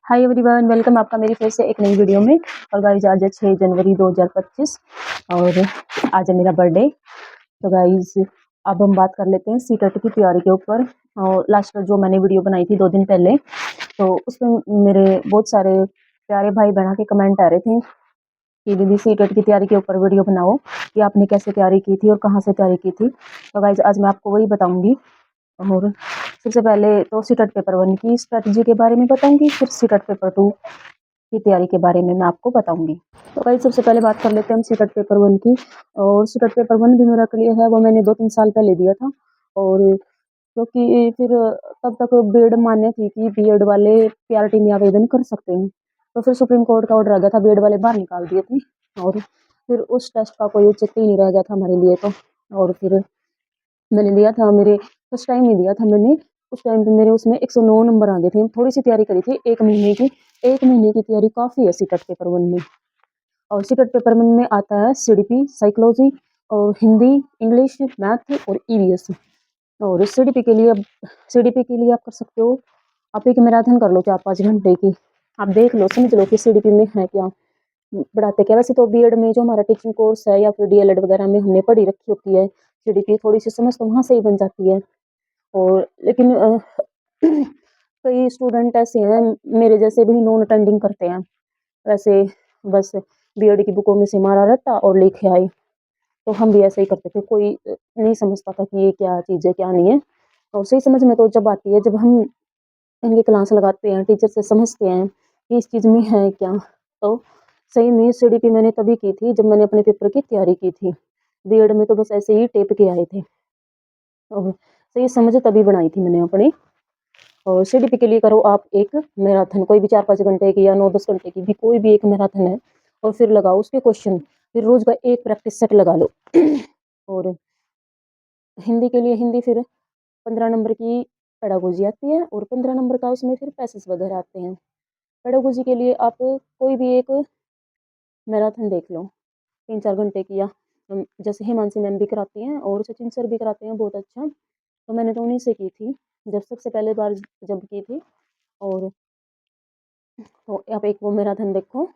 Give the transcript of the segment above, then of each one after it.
Hi everyone, welcome आपका मेरी फिर से एक नई वीडियो में। और गाइज आज है 6 जनवरी 2025 और आज है मेरा बर्थडे। तो गाइज अब हम बात कर लेते हैं सीटेट की तैयारी के ऊपर। और लास्ट जो मैंने वीडियो बनाई थी 2 दिन पहले, तो उसमें मेरे बहुत सारे प्यारे भाई बहन के कमेंट आ रहे थे कि दीदी सीटेट की तैयारी के ऊपर वीडियो बनाओ कि आपने कैसे तैयारी की थी और कहाँ से तैयारी की थी। तो गाइज आज मैं आपको वही बताऊँगी। और सबसे पहले तो सीटेट पेपर 1 की स्ट्रेटजी के बारे में बताऊंगी, फिर सीटेट पेपर 2 की तैयारी के बारे में मैं आपको बताऊंगी। तो भाई सबसे पहले बात कर लेते हैं हम सीटेट पेपर 1 की। और सीटेट पेपर 1 भी मेरा क्लियर है, वो मैंने 2-3 साल पहले दिया था। और क्योंकि फिर तब तक बीएड मान्य थी कि बीएड वाले पीआरटी में आवेदन कर सकते हैं, तो फिर सुप्रीम कोर्ट का ऑर्डर आ गया था, बीएड वाले बाहर निकाल दिए थे। और फिर उस टेस्ट का कोई औचित्य ही नहीं रह गया था हमारे लिए। तो और फिर मैंने दिया था, मेरे फर्स्ट टाइम ही दिया था मैंने। उस टाइम पे मेरे उसमें 109 नंबर आ गए थे। थोड़ी सी तैयारी करी थी 1 महीने की। 1 महीने की तैयारी काफ़ी है सीटेट पेपर 1 में। और सीटेट पेपर 1 में आता है सीडीपी, साइकोलॉजी और हिंदी, इंग्लिश, मैथ और ईवीएस। और सीडीपी के लिए आप कर सकते हो, आप एक मैराथन कर लो 4-5 घंटे की। आप देख लो, समझ लो कि सीडीपी में है क्या, पढ़ाते क्या। वैसे तो बीएड में जो हमारा टीचिंग कोर्स है या फिर डीएलएड वगैरह में हमने पढ़ी रखी होती है सीडीपी, थोड़ी सी समझ तो वहाँ से ही बन जाती है। और लेकिन कई स्टूडेंट ऐसे हैं मेरे जैसे भी नॉन अटेंडिंग करते हैं, वैसे बस बीएड की बुकों में से मारा रट्टा और लिखे आए। तो हम भी ऐसे ही करते थे, कोई नहीं समझता था कि ये क्या चीज़ है क्या नहीं है। और सही समझ में तो जब आती है, जब हम इनकी क्लास लगाते हैं, टीचर से समझते हैं कि इस चीज़ में है क्या। तो सही में सीडीपी मैंने तभी की थी जब मैंने अपने पेपर की तैयारी की थी। बीएड में तो बस ऐसे ही टेप के आए थे। और सही समझ तभी बनाई थी मैंने अपनी। और सीडीपी के लिए करो आप एक मैराथन, कोई भी 4-5 घंटे की या 9-10 घंटे की भी, कोई भी एक मैराथन है। और फिर लगाओ उसके क्वेश्चन, फिर रोज का एक प्रैक्टिस सेट लगा लो। और हिंदी के लिए हिंदी फिर 15 नंबर की पेडागोजी आती है और 15 नंबर का उसमें फिर पैसेज वगैरह आते हैं। पेडागोजी के लिए आप कोई भी एक मैराथन देख लो 3-4 घंटे की, या जैसे हिमांशी मैम भी कराती हैं और सचिन सर भी कराते हैं बहुत अच्छा। तो मैंने तो उन्हीं से की थी जब सबसे पहले बार जब की थी। और तो आप एक वो मैराथन देखो,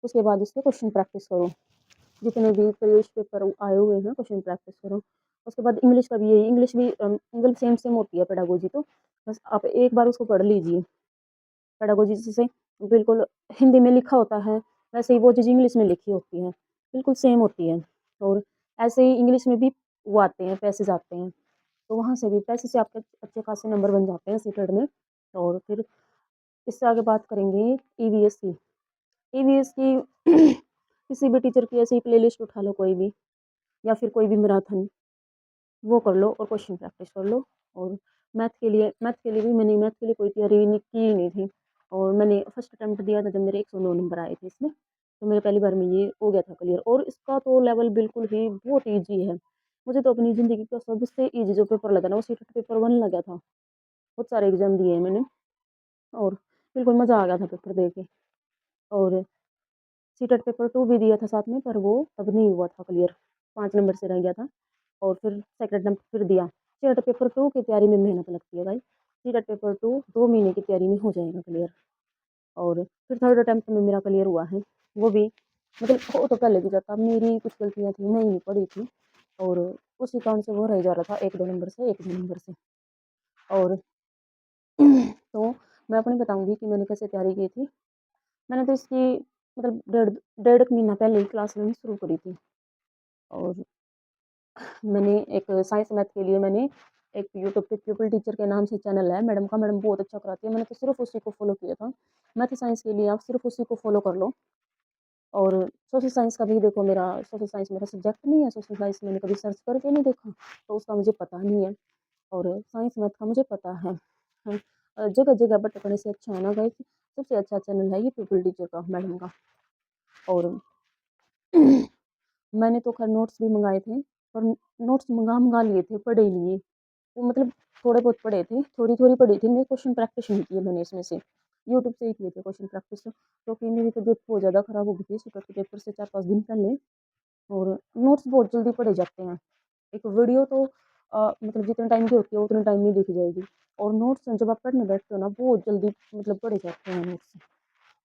उसके बाद उसके क्वेश्चन प्रैक्टिस करो, जितने भी प्रवेश पेपर आए हुए हैं क्वेश्चन प्रैक्टिस करो। उसके बाद इंग्लिश का भी यही, इंग्लिश भी मतलब सेम सेम होती है पेडागोजी। तो बस आप एक बार उसको पढ़ लीजिए। पेडागोजी जैसे बिल्कुल हिंदी में लिखा होता है, वैसे ही वो चीज़ इंग्लिश में लिखी होती है, बिल्कुल सेम होती है। और ऐसे ही इंग्लिश में भी वो आते हैं, पैसेज आते हैं। तो वहाँ से भी पैसे से आपके अच्छे खासे नंबर बन जाते हैं सीटेट में। और फिर इससे आगे बात करेंगे ईवीएस की। ईवीएस की किसी भी टीचर की ऐसी प्लेलिस्ट उठा लो कोई भी, या फिर कोई भी मैराथन वो कर लो और क्वेश्चन प्रैक्टिस कर लो। और मैथ के लिए भी मैंने मैथ के लिए कोई तैयारी नहीं की ही नहीं थी। और मैंने फर्स्ट अटेम्प्ट दिया था जब मेरे 109 नंबर आए थे इसमें, तो मेरे पहली बार में ये हो गया था क्लियर। और इसका तो लेवल बिल्कुल ही बहुत ईजी है। मुझे तो अपनी ज़िंदगी का सबसे ईजी जो पेपर लगा ना, वो सीटेट पेपर 1 लगा था। बहुत सारे एग्जाम दिए हैं मैंने और बिल्कुल मज़ा आ गया था पेपर दे के। और सीटेट पेपर 2 भी दिया था साथ में, पर वो तब नहीं हुआ था क्लियर, 5 नंबर से रह गया था। और फिर सेकंड अटेम्प्ट फिर दिया। सीटेट पेपर 2 की तैयारी में मेहनत लगती है गाइस। सीटेट पेपर 2 2 महीने की तैयारी में हो जाएगा क्लियर। और फिर थर्ड अटेम्प्ट में मेरा क्लियर हुआ है, वो भी मतलब हो तो पहले भी जाता, मेरी कुछ गलतियाँ थी, मैं ही नहीं पढ़ी थी। और उसी कारण से वो रह जा रहा था 1-2 नंबर से, 1-2 नंबर से। और तो मैं अपनी बताऊँगी कि मैंने कैसे तैयारी की थी। मैंने तो इसकी मतलब डेढ़ डेढ़ महीना पहले ही क्लास लेनी शुरू करी थी। और मैंने एक साइंस मैथ के लिए मैंने एक यूट्यूब पे प्यूपिल टीचर के नाम से चैनल है मैडम का, मैडम बहुत अच्छा कराती है, मैंने तो सिर्फ उसी को फॉलो किया था। मैथ साइंस के लिए आप सिर्फ उसी को फॉलो कर लो। और सोशल साइंस का भी देखो, मेरा सोशल साइंस मेरा सब्जेक्ट नहीं है, सोशल साइंस मैंने कभी सर्च करके नहीं देखा, तो उसका मुझे पता नहीं है। और साइंस मैथ का मुझे पता है। जगह जगह भटकने से अच्छा है ना गाइस, सबसे अच्छा चैनल है ये प्यूपिल टीचर का, मैडम का। और मैंने तो खैर नोट्स भी मँगाए थे, पर नोट्स मँगा लिए थे, पढ़े ही नहीं। वो मतलब थोड़े बहुत पढ़े थे, थोड़ी-थोड़ी पढ़ी थी। मैं क्वेश्चन प्रैक्टिस नहीं की है मैंने इसमें से, यूट्यूब से ही किए थे क्वेश्चन प्रैक्टिस। क्योंकि मेरी तबीयत बहुत ज़्यादा ख़राब हो गई थी सुपर के पेपर से 4-5 दिन पहले। और नोट्स बहुत जल्दी पढ़े जाते हैं। एक वीडियो तो मतलब जितने टाइम की होती है उतने टाइम में दिख जाएगी। और नोट्स जब आप पढ़ने बैठते हो ना बहुत जल्दी मतलब पढ़े जाते हैं नोट्स।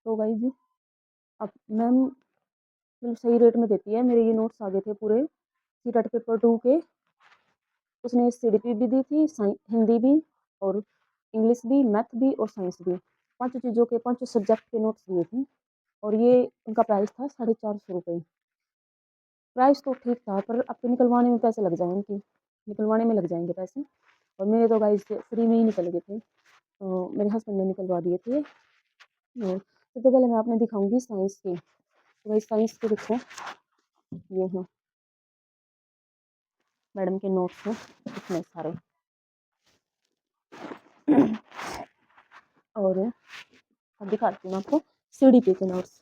तो गाइज अब मैम मतलब सही रेट में देती है। मेरे ये नोट्स आ गए थे पूरे सीटेट पेपर 2 के। उसने सीडीपी भी दी थी, हिंदी भी और इंग्लिश भी, मैथ भी और साइंस भी। पांचों चीज़ों के, पांचों सब्जेक्ट के नोट्स दिए थे। और ये उनका प्राइस था 450 रुपये। प्राइस तो ठीक था पर आपके निकलवाने में पैसे लग जाएंगे, निकलवाने में लग जाएंगे पैसे। और मेरे तो गाइस फ्री में ही निकल गए थे, तो मेरे हस्बैंड ने निकलवा दिए थे। सबसे पहले मैं आपने दिखाऊंगी साइंस के। तो भाई साइंस के देखो, ये हैं मैडम के नोट्स हैं इतने सारे। और अब दिखाती हूँ आपको सीडीपी के नोट्स।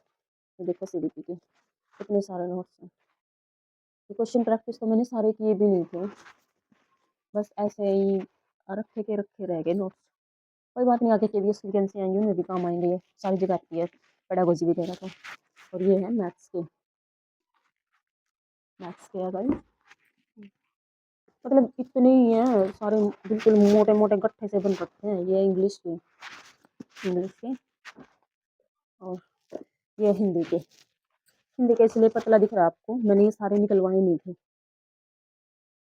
ये देखो सीडीपी के कितने सारे नोट्स हैं। क्वेश्चन प्रैक्टिस तो मैंने सारे किए भी नहीं थे, बस ऐसे ही रखे रह गए नोट्स। कोई बात नहीं, आगे केवीएस की वैकेंसी आएंगी उनमें भी काम आएंगे, ये सारी जगह आती है पेडागोजी वगैरह तो। और ये है मैथ्स के, मैथ्स के अगर मतलब इतने ही हैं सारे, बिल्कुल मोटे मोटे गट्ठे से बन रखे हैं। ये इंग्लिश के, इंग्लिश के और ये हिंदी के। हिंदी के इसलिए पतला दिख रहा है आपको, मैंने ये सारे निकलवाए नहीं थे।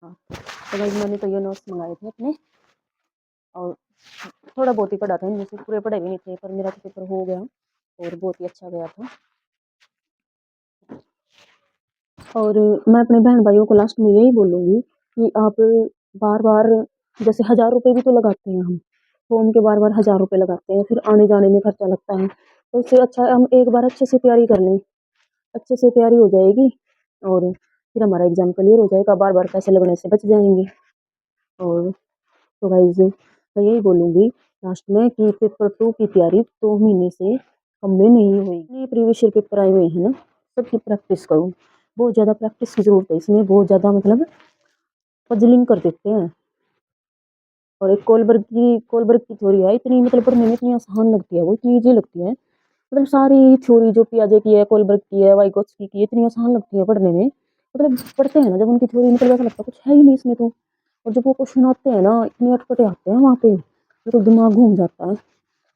हाँ तो भाई मैंने तो ये नोट्स मंगाए थे अपने, और थोड़ा बहुत ही पढ़ा था इनमें से, पूरे पढ़े भी नहीं थे, पर मेरा तो पेपर हो गया और बहुत ही अच्छा गया था। और मैं अपने बहन भाइयों को लास्ट में यही बोलूँगी कि आप बार बार, जैसे 1000 रुपये भी तो लगाते हैं हम, फॉर्म के बार बार 1000 रुपये लगाते हैं, फिर आने जाने में खर्चा लगता है। तो इससे अच्छा है हम एक बार अच्छे से तैयारी कर लें, अच्छे से तैयारी हो जाएगी और फिर हमारा एग्जाम क्लियर हो जाएगा, बार बार पैसे लगने से बच जाएंगे। और तो गाइज मैं यही बोलूँगी लास्ट में कि पेपर 2 की तैयारी 2 महीने से कम में नहीं हुई। प्रीवियस ईयर पेपर आए हुए हैं ना, सबकी प्रैक्टिस करूँ। बहुत ज़्यादा प्रैक्टिस की ज़रूरत है इसमें, बहुत ज़्यादा मतलब पजलिंग कर देते हैं। और एक कोलबर्ग की थ्योरी है, इतनी मतलब पढ़ने में इतनी आसान लगती है, वो इतनी ईजी लगती है। मतलब सारी थ्योरी जो पियाजे की है, कोलबर्ग की है, वाइगोत्स्की की, इतनी आसान लगती है पढ़ने में। मतलब पढ़ते हैं ना जब उनकी थ्योरी, मतलब ऐसा लगता है कुछ है ही नहीं इसमें तो। और जब वो क्वेश्चन आते हैं ना, इतने अटपटे आते हैं वहाँ पे, तो दिमाग घूम जाता है।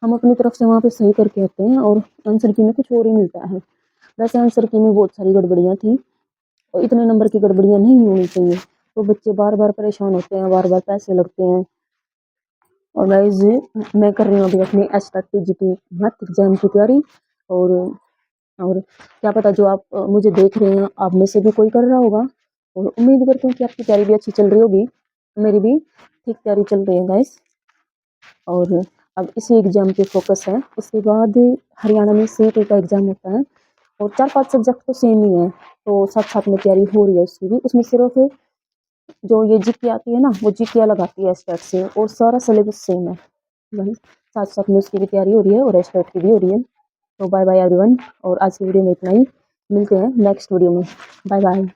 हम अपनी तरफ से वहाँ पे सही करके आते हैं और आंसर की में कुछ और ही मिलता है। वैसे आंसर की में बहुत सारी गड़बड़ियाँ थी और इतने नंबर की गड़बड़ियाँ नहीं होनी चाहिए। तो बच्चे बार बार परेशान होते हैं, बार बार पैसे लगते हैं। और गाइज मैं कर रही हूँ अभी अपनी एसटीजीटी मैथ एग्जाम की तैयारी। और क्या पता जो आप मुझे देख रहे हैं आप में से भी कोई कर रहा होगा, और उम्मीद करती हूँ कि आपकी तैयारी भी अच्छी चल रही होगी। मेरी भी ठीक तैयारी चल रही है गाइस। और अब इसी एग्ज़ाम पे फोकस है। उसके बाद हरियाणा में सीईटी का एग्ज़ाम होता है और 4-5 सब्जेक्ट तो सेम ही है, तो साथ साथ में तैयारी हो रही है उसकी भी। उसमें सिर्फ जो ये जीके आती है ना, वो जीके अलग आती है स्टेट से, और सारा सिलेबस सेम है वही। साथ साथ में उसकी भी तैयारी हो रही है और स्टेट की भी हो रही है। तो बाय बाय एवरीवन, और आज की वीडियो में इतना ही। मिलते हैं नेक्स्ट वीडियो में। Bye bye.